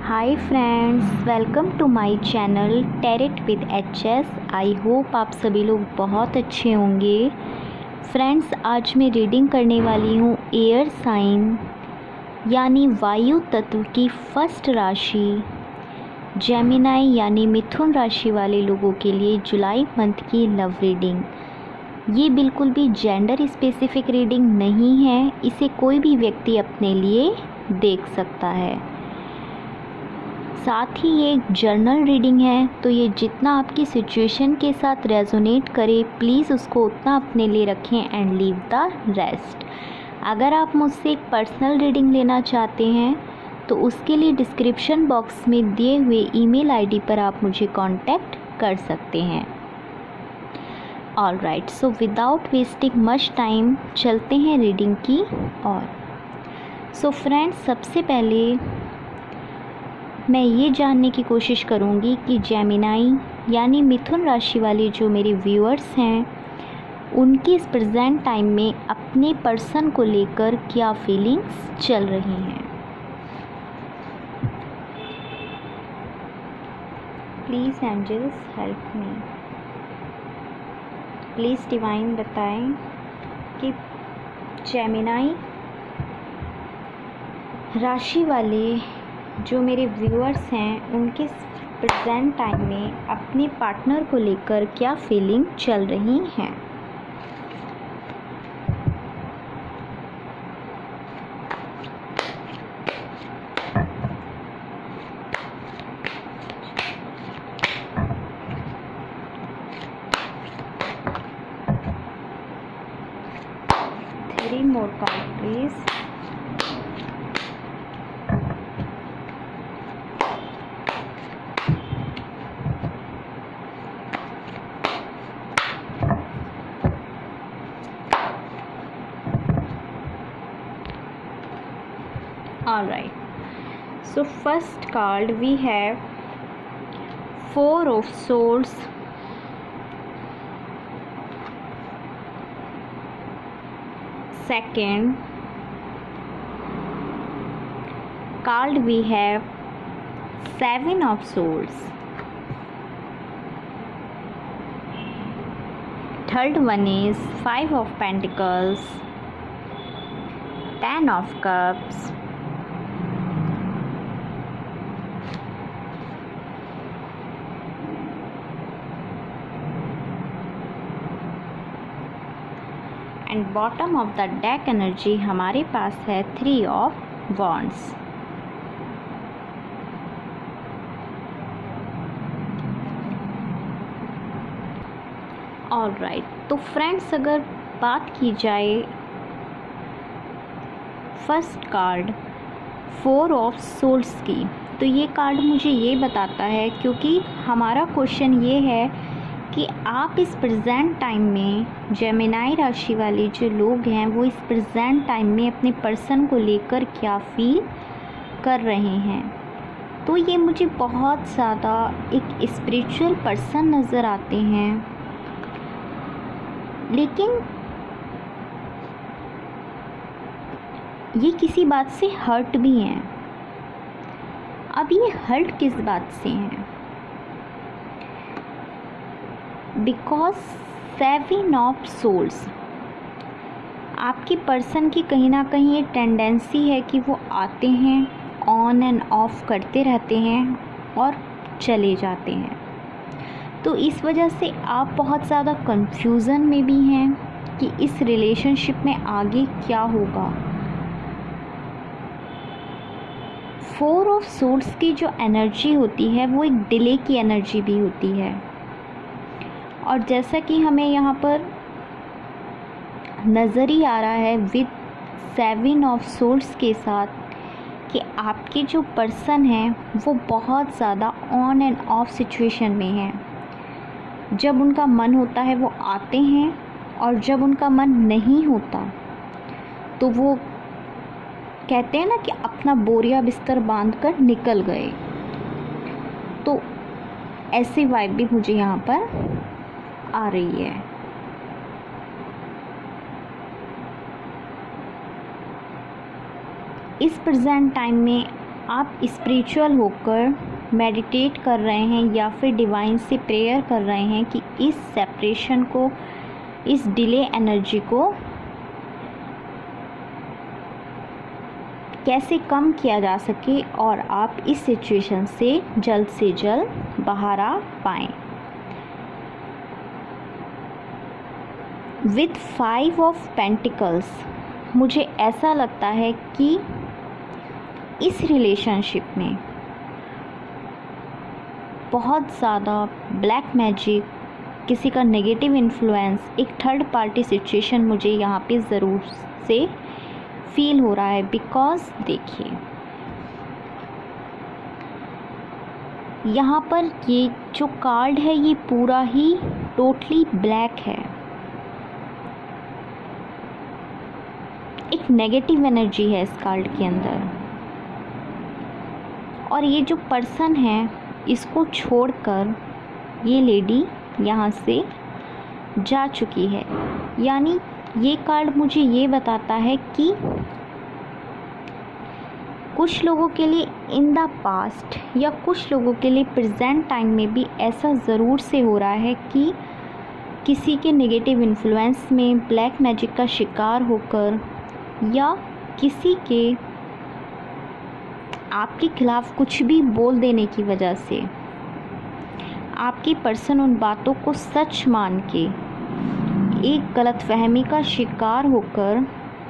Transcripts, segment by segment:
Hi friends, welcome to my channel tarot with HS. I hope आप सभी लोग बहुत अच्छे होंगे। फ्रेंड्स, आज मैं रीडिंग करने वाली हूँ एयर साइन यानी वायु तत्व की फर्स्ट राशि जेमिनाई यानी मिथुन राशि वाले लोगों के लिए जुलाई मंथ की लव रीडिंग। ये बिल्कुल भी जेंडर स्पेसिफिक रीडिंग नहीं है, इसे कोई भी व्यक्ति अपने लिए देख सकता है। साथ ही ये एक जर्नल रीडिंग है, तो ये जितना आपकी सिचुएशन के साथ रेजोनेट करे प्लीज़ उसको उतना अपने लिए रखें एंड लीव द रेस्ट। अगर आप मुझसे एक पर्सनल रीडिंग लेना चाहते हैं तो उसके लिए डिस्क्रिप्शन बॉक्स में दिए हुए ईमेल आईडी पर आप मुझे कांटेक्ट कर सकते हैं। Alright, so without wasting much time चलते हैं रीडिंग की ओर। सो फ्रेंड्स, सबसे पहले मैं ये जानने की कोशिश करूँगी कि जेमिनाई यानी मिथुन राशि वाले जो मेरे व्यूअर्स हैं उनकी इस प्रेजेंट टाइम में अपने पर्सन को लेकर क्या फीलिंग्स चल रही हैं। Please angels help me. Please divine बताएं कि जेमिनाई राशि वाले जो मेरे व्यूअर्स हैं उनके प्रेजेंट टाइम में अपने पार्टनर को लेकर क्या फीलिंग चल रही हैं। Three more card please. Alright, so first card we have Four of Swords, second card we have Seven of Swords, third one is Five of Pentacles, Ten of Cups, and bottom of the deck energy हमारे पास है three of wands. Alright, तो friends अगर बात की जाए first card four of souls की, तो ये कार्ड मुझे ये बताता है, क्योंकि हमारा क्वेश्चन ये है कि आप इस प्रेजेंट टाइम में जेमिनाई राशि वाले जो लोग हैं वो इस प्रेजेंट टाइम में अपने पर्सन को लेकर क्या फील कर रहे हैं। तो ये मुझे बहुत ज़्यादा एक स्पिरिचुअल पर्सन नज़र आते हैं, लेकिन ये किसी बात से हर्ट भी हैं। अब ये हर्ट किस बात से हैं? बिकॉज सेवन ऑफ सोल्स, आपके पर्सन की कहीं ना कहीं ये टेंडेंसी है कि वो आते हैं, ऑन एंड ऑफ करते रहते हैं और चले जाते हैं। तो इस वजह से आप बहुत ज़्यादा कंफ्यूजन में भी हैं कि इस रिलेशनशिप में आगे क्या होगा। फोर ऑफ सोर्ड्स की जो एनर्जी होती है वो एक डिले की एनर्जी भी होती है, और जैसा कि हमें यहाँ पर नज़र ही आ रहा है विद सेवन ऑफ सोर्ड्स के साथ कि आपके जो पर्सन हैं वो बहुत ज़्यादा ऑन एंड ऑफ सिचुएशन में हैं। जब उनका मन होता है वो आते हैं, और जब उनका मन नहीं होता तो वो कहते हैं ना कि अपना बोरिया बिस्तर बांधकर निकल गए। तो ऐसी वाइब भी मुझे यहाँ पर आ रही है। इस प्रेजेंट टाइम में आप स्पिरिचुअल होकर मेडिटेट कर रहे हैं या फिर डिवाइन से प्रेयर कर रहे हैं कि इस सेपरेशन को, इस डिले एनर्जी को कैसे कम किया जा सके और आप इस सिचुएशन से जल्द बाहर आ पाएँ। विथ 5 ऑफ पेंटिकल्स मुझे ऐसा लगता है कि इस रिलेशनशिप में बहुत ज़्यादा ब्लैक मैजिक, किसी का नेगेटिव इन्फ्लुएंस, एक थर्ड पार्टी सिचुएशन मुझे यहाँ पे ज़रूर से फील हो रहा है। बिकॉज देखिए यहाँ पर ये जो कार्ड है ये पूरा ही टोटली ब्लैक है। एक नेगेटिव एनर्जी है इस कार्ड के अंदर और ये जो पर्सन है इसको छोड़कर ये लेडी यहाँ से जा चुकी है। यानी ये कार्ड मुझे ये बताता है कि कुछ लोगों के लिए इन द पास्ट या कुछ लोगों के लिए प्रेजेंट टाइम में भी ऐसा ज़रूर से हो रहा है कि किसी के नेगेटिव इन्फ्लुएंस में, ब्लैक मैजिक का शिकार होकर या किसी के आपके खिलाफ कुछ भी बोल देने की वजह से आपकी पर्सन उन बातों को सच मान के एक गलतफहमी का शिकार होकर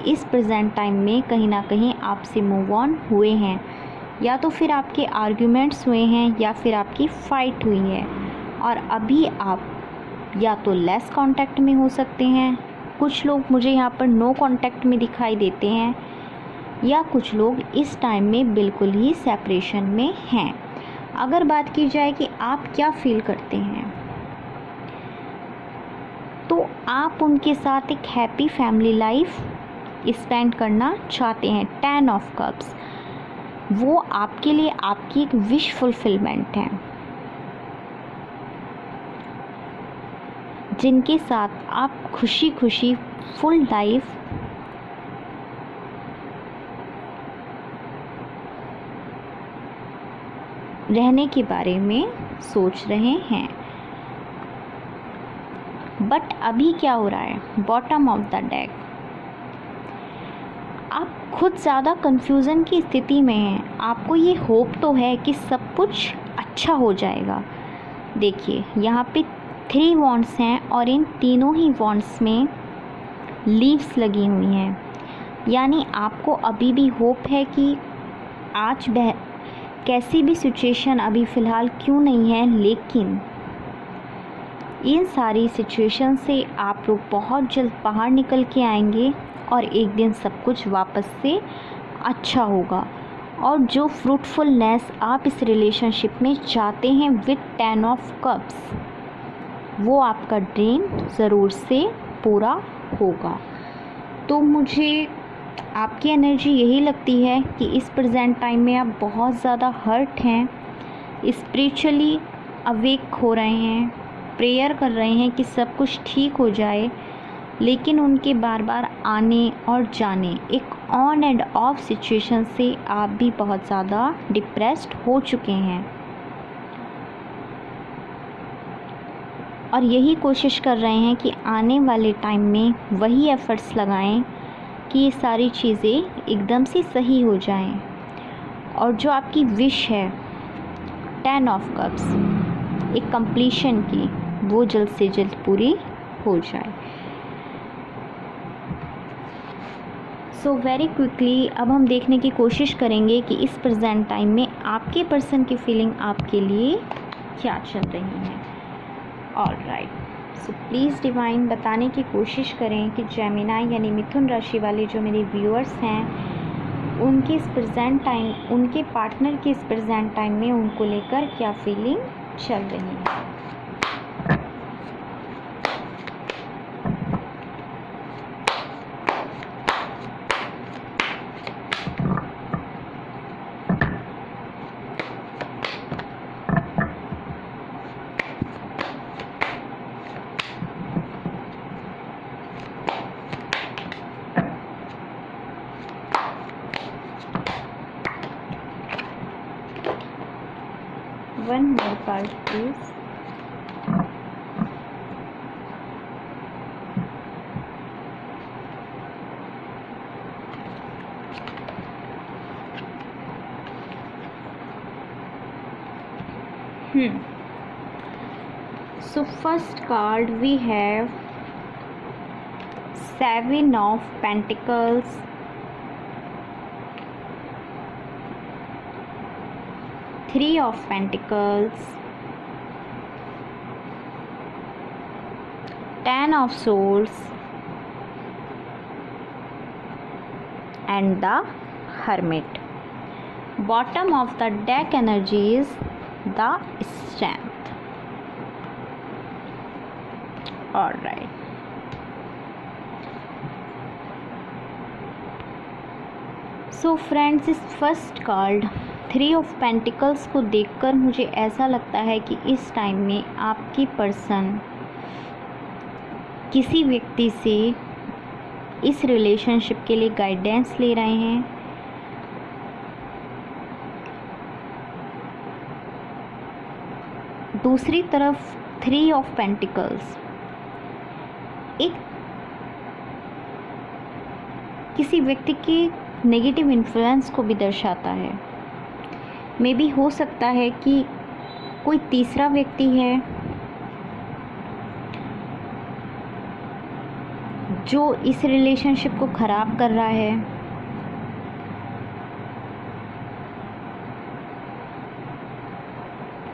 इस प्रेजेंट टाइम में कहीं ना कहीं आपसे मूव ऑन हुए हैं, या तो फिर आपके आर्ग्यूमेंट्स हुए हैं या फिर आपकी फ़ाइट हुई है और अभी आप या तो लेस कांटेक्ट में हो सकते हैं, कुछ लोग मुझे यहाँ पर नो कांटेक्ट में दिखाई देते हैं, या कुछ लोग इस टाइम में बिल्कुल ही सेपरेशन में हैं। अगर बात की जाए कि आप क्या फील करते हैं तो आप उनके साथ एक हैप्पी फैमिली लाइफ स्पेंड करना चाहते हैं। 10 ऑफ कप्स वो आपके लिए आपकी एक विश फुलफिलमेंट है, जिनके साथ आप खुशी खुशी फुल लाइफ रहने के बारे में सोच रहे हैं। बट अभी क्या हो रहा है, बॉटम ऑफ द डेक आप खुद ज़्यादा कंफ्यूजन की स्थिति में हैं। आपको ये होप तो है कि सब कुछ अच्छा हो जाएगा। देखिए यहाँ पे 3 वॉन्ड्स हैं और इन तीनों ही वॉन्ड्स में लीव्स लगी हुई हैं, यानी आपको अभी भी होप है कि आज कैसी भी सिचुएशन अभी फ़िलहाल क्यों नहीं है, लेकिन इन सारी सिचुएशन से आप लोग बहुत जल्द बाहर निकल के आएंगे और एक दिन सब कुछ वापस से अच्छा होगा। और जो फ्रूटफुलनेस आप इस रिलेशनशिप में चाहते हैं विद 10 ऑफ कप्स, वो आपका ड्रीम ज़रूर से पूरा होगा। तो मुझे आपकी एनर्जी यही लगती है कि इस प्रेजेंट टाइम में आप बहुत ज़्यादा हर्ट हैं, स्पिरिचुअली अवेक हो रहे हैं, प्रेयर कर रहे हैं कि सब कुछ ठीक हो जाए, लेकिन उनके बार बार आने और जाने, एक ऑन एंड ऑफ सिचुएशन से आप भी बहुत ज़्यादा डिप्रेस्ड हो चुके हैं और यही कोशिश कर रहे हैं कि आने वाले टाइम में वही एफ़र्ट्स लगाएं कि ये सारी चीज़ें एकदम से सही हो जाएं। और जो आपकी विश है 10 ऑफ कप्स, एक कंप्लीशन की, वो जल्द से जल्द पूरी हो जाए। सो वेरी क्विकली अब हम देखने की कोशिश करेंगे कि इस प्रेजेंट टाइम में आपके पर्सन की फीलिंग आपके लिए क्या चल रही है। ऑलराइट, सो प्लीज़ डिवाइन बताने की कोशिश करें कि जेमिनाई यानी मिथुन राशि वाले जो मेरे व्यूअर्स हैं, उनके इस प्रेजेंट टाइम, उनके पार्टनर की इस प्रेजेंट टाइम में उनको लेकर क्या फीलिंग चल रही है। One more card please. So first card we have Seven of Pentacles, Three of Pentacles, Ten of Swords and the Hermit. Bottom of the deck energy is the Strength. Alright. So friends, इस first card three of pentacles को देखकर मुझे ऐसा लगता है कि इस time में आपकी पर्सन किसी व्यक्ति से इस रिलेशनशिप के लिए गाइडेंस ले रहे हैं। दूसरी तरफ थ्री ऑफ पेंटिकल्स एक किसी व्यक्ति के नेगेटिव इन्फ्लुएंस को भी दर्शाता है। मे बी हो सकता है कि कोई तीसरा व्यक्ति है जो इस रिलेशनशिप को ख़राब कर रहा है।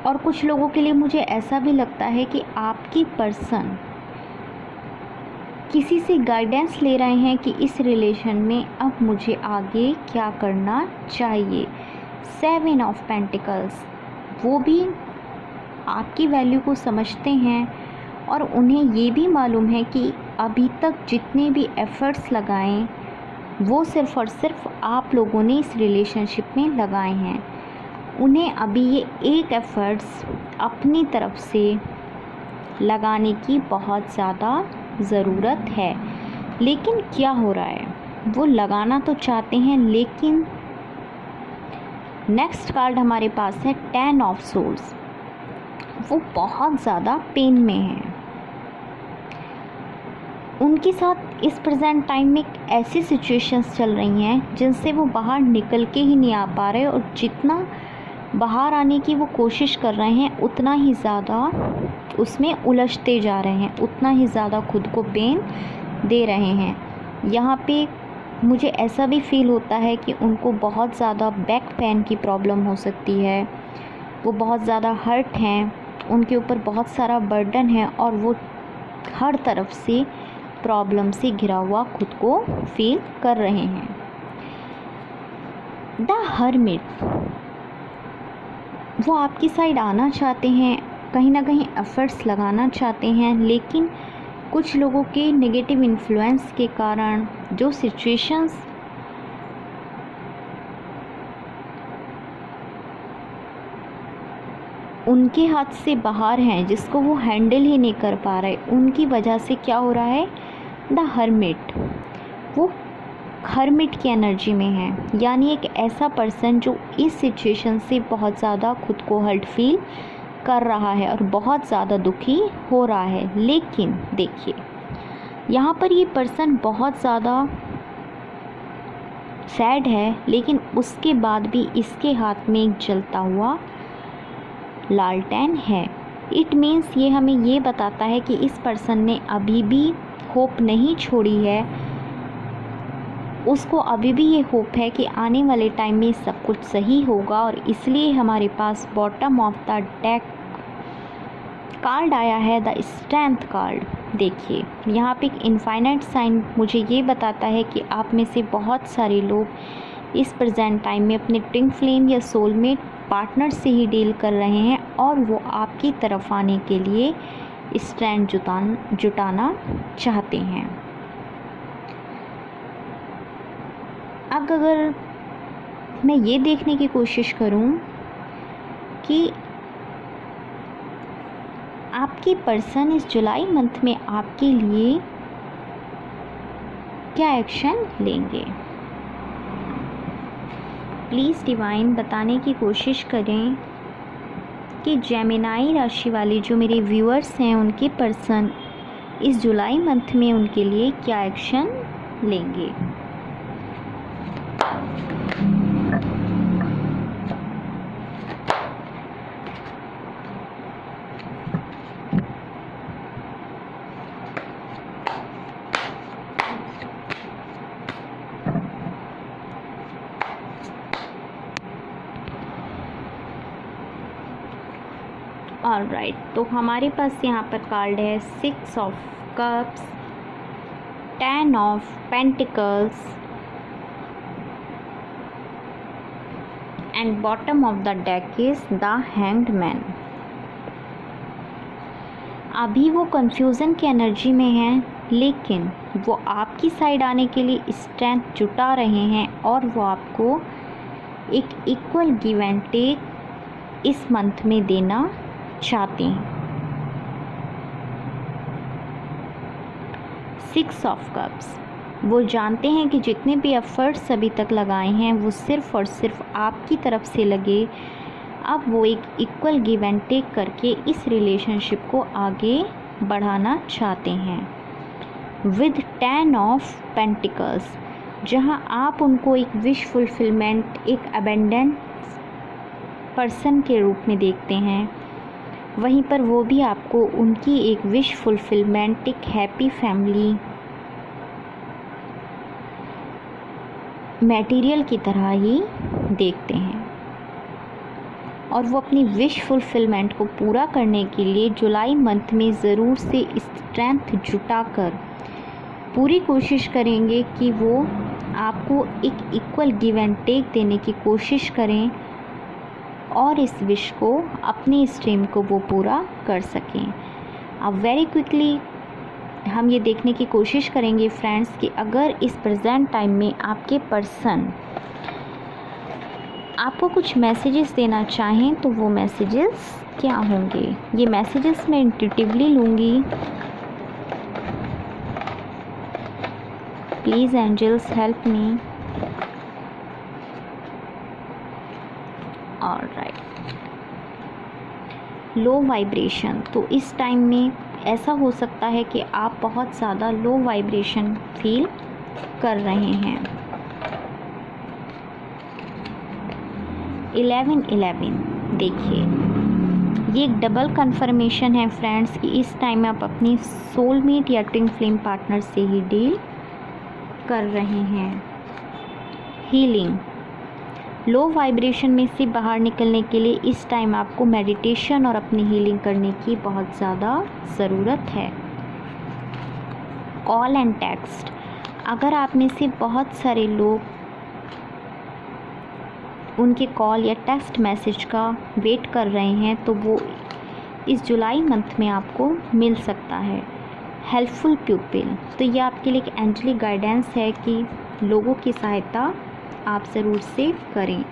और कुछ लोगों के लिए मुझे ऐसा भी लगता है कि आपकी पर्सन किसी से गाइडेंस ले रहे हैं कि इस रिलेशन में अब मुझे आगे क्या करना चाहिए। सेवन ऑफ पेंटिकल्स, वो भी आपकी वैल्यू को समझते हैं और उन्हें ये भी मालूम है कि अभी तक जितने भी एफ़र्ट्स लगाएं वो सिर्फ़ और सिर्फ आप लोगों ने इस रिलेशनशिप में लगाए हैं। उन्हें अभी ये एक एफ़र्ट्स अपनी तरफ से लगाने की बहुत ज़्यादा ज़रूरत है। लेकिन क्या हो रहा है, वो लगाना तो चाहते हैं, लेकिन नेक्स्ट कार्ड हमारे पास है टेन ऑफ सोर्ड्स। वो बहुत ज़्यादा पेन में हैं। उनके साथ इस प्रेजेंट टाइम में ऐसी सिचुएशंस चल रही हैं जिनसे वो बाहर निकल के ही नहीं आ पा रहे, और जितना बाहर आने की वो कोशिश कर रहे हैं उतना ही ज़्यादा उसमें उलझते जा रहे हैं, उतना ही ज़्यादा खुद को पेन दे रहे हैं। यहाँ पे मुझे ऐसा भी फील होता है कि उनको बहुत ज़्यादा बैक पेन की प्रॉब्लम हो सकती है। वो बहुत ज़्यादा हर्ट हैं, उनके ऊपर बहुत सारा बर्डन है और वो हर तरफ से प्रॉब्लम से घिरा हुआ खुद को फील कर रहे हैं। द हर्मिट, वो आपकी साइड आना चाहते हैं, कहीं ना कहीं एफ़र्ट्स लगाना चाहते हैं, लेकिन कुछ लोगों के नेगेटिव इन्फ्लुएंस के कारण जो सिचुएशंस उनके हाथ से बाहर हैं, जिसको वो हैंडल ही नहीं कर पा रहे, उनकी वजह से क्या हो रहा है, द हर्मिट, वो हर्मिट की एनर्जी में है। यानी एक ऐसा पर्सन जो इस सिचुएशन से बहुत ज़्यादा खुद को हर्ट फील कर रहा है और बहुत ज़्यादा दुखी हो रहा है। लेकिन देखिए, यहाँ पर ये पर्सन बहुत ज़्यादा सैड है, लेकिन उसके बाद भी इसके हाथ में एक जलता हुआ लालटेन है। इट मीन्स ये हमें ये बताता है कि इस पर्सन ने अभी भी होप नहीं छोड़ी है। उसको अभी भी ये होप है कि आने वाले टाइम में सब कुछ सही होगा, और इसलिए हमारे पास bottom of the deck card आया है, द स्ट्रेंथ कार्ड। देखिए, यहाँ पे एक इनफाइनाइट साइन मुझे ये बताता है कि आप में से बहुत सारे लोग इस प्रेजेंट टाइम में अपने ट्विन फ्लेम या सोलमेट पार्टनर से ही डील कर रहे हैं, और वो आपकी तरफ आने के लिए स्ट्रेंथ जुटाना चाहते हैं। अब अगर मैं ये देखने की कोशिश करूं कि आपकी पर्सन इस जुलाई मंथ में आपके लिए क्या एक्शन लेंगे, प्लीज़ डिवाइन बताने की कोशिश करें कि जेमिनाई राशि वाले जो मेरे व्यूअर्स हैं उनके पर्सन इस जुलाई मंथ में उनके लिए क्या एक्शन लेंगे। ऑलराइट, तो हमारे पास यहाँ पर कार्ड है 6 of cups, 10 of pentacles and bottom of the deck is the hanged man. अभी वो कंफ्यूजन की एनर्जी में हैं, लेकिन वो आपकी साइड आने के लिए स्ट्रेंथ जुटा रहे हैं और वो आपको एक इक्वल गिव एंड टेक इस मंथ में देना चाहते हैं। 6 ऑफ कप्स, वो जानते हैं कि जितने भी एफर्ट्स अभी तक लगाए हैं वो सिर्फ़ और सिर्फ आपकी तरफ से लगे। अब वो एक इक्वल गिव एंड टेक करके इस रिलेशनशिप को आगे बढ़ाना चाहते हैं। विद 10 ऑफ पेंटिकल्स, जहां आप उनको एक विश फुलफिलमेंट, एक अबेंडेंट पर्सन के रूप में देखते हैं, वहीं पर वो भी आपको उनकी एक विश फुलफिलमेंट, एक हैप्पी फैमिली मटेरियल की तरह ही देखते हैं। और वो अपनी विश फुलफिलमेंट को पूरा करने के लिए जुलाई मंथ में ज़रूर से स्ट्रेंथ जुटाकर पूरी कोशिश करेंगे कि वो आपको एक इक्वल गिव एंड टेक देने की कोशिश करें और इस विश को, अपनी स्ट्रीम को वो पूरा कर सकें। अब वेरी क्विकली हम ये देखने की कोशिश करेंगे फ्रेंड्स कि अगर इस प्रेजेंट टाइम में आपके पर्सन आपको कुछ मैसेजेस देना चाहें तो वो मैसेजेस क्या होंगे। ये मैसेजेस मैं इंट्यूटिवली लूँगी। Please angels help me. Alright, low vibration, तो इस टाइम में ऐसा हो सकता है कि आप बहुत ज़्यादा लो वाइब्रेशन फील कर रहे हैं। 11-11, देखिए ये एक डबल कंफर्मेशन है फ्रेंड्स कि इस टाइम आप अपनी सोलमेट या ट्विन फ्लेम पार्टनर से ही डील कर रहे हैं। हीलिंग, लो वाइब्रेशन में से बाहर निकलने के लिए इस टाइम आपको मेडिटेशन और अपनी हीलिंग करने की बहुत ज़्यादा ज़रूरत है। कॉल एंड टेक्स्ट, अगर आप में से बहुत सारे लोग उनके कॉल या टेक्स्ट मैसेज का वेट कर रहे हैं तो वो इस जुलाई मंथ में आपको मिल सकता है। हेल्पफुल पीपल, तो ये आपके लिए एक एंजलिक गाइडेंस है कि लोगों की सहायता आप ज़रूर से करें।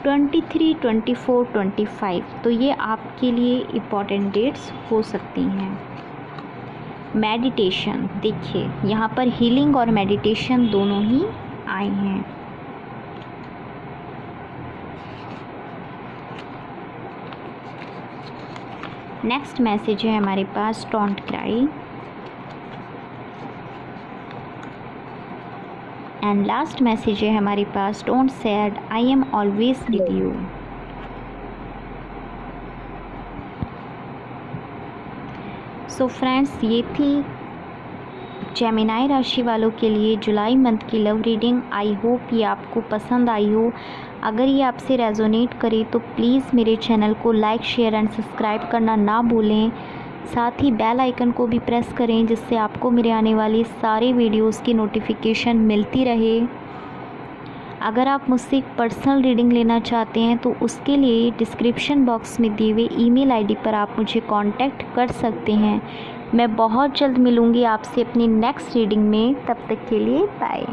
23, 24, 25, तो ये आपके लिए इम्पॉर्टेंट डेट्स हो सकती हैं। मेडिटेशन, देखिए यहाँ पर हीलिंग और मेडिटेशन दोनों ही आए हैं। नेक्स्ट मैसेज है हमारे पास don't cry and last message है हमारे पास don't sad, I am always with you. So friends, ये थी जेमिनाई राशि वालों के लिए जुलाई मंथ की लव रीडिंग। आई होप ये आपको पसंद आई हो। अगर ये आपसे रेजोनेट करे तो प्लीज़ मेरे चैनल को लाइक, शेयर एंड सब्सक्राइब करना ना भूलें। साथ ही बेल आइकन को भी प्रेस करें जिससे आपको मेरे आने वाली सारे वीडियोस की नोटिफिकेशन मिलती रहे। अगर आप मुझसे एक पर्सनल रीडिंग लेना चाहते हैं तो उसके लिए डिस्क्रिप्शन बॉक्स में दिए हुए ईमेल आईडी पर आप मुझे कांटेक्ट कर सकते हैं। मैं बहुत जल्द मिलूँगी आपसे अपनी नेक्स्ट रीडिंग में। तब तक के लिए बाय।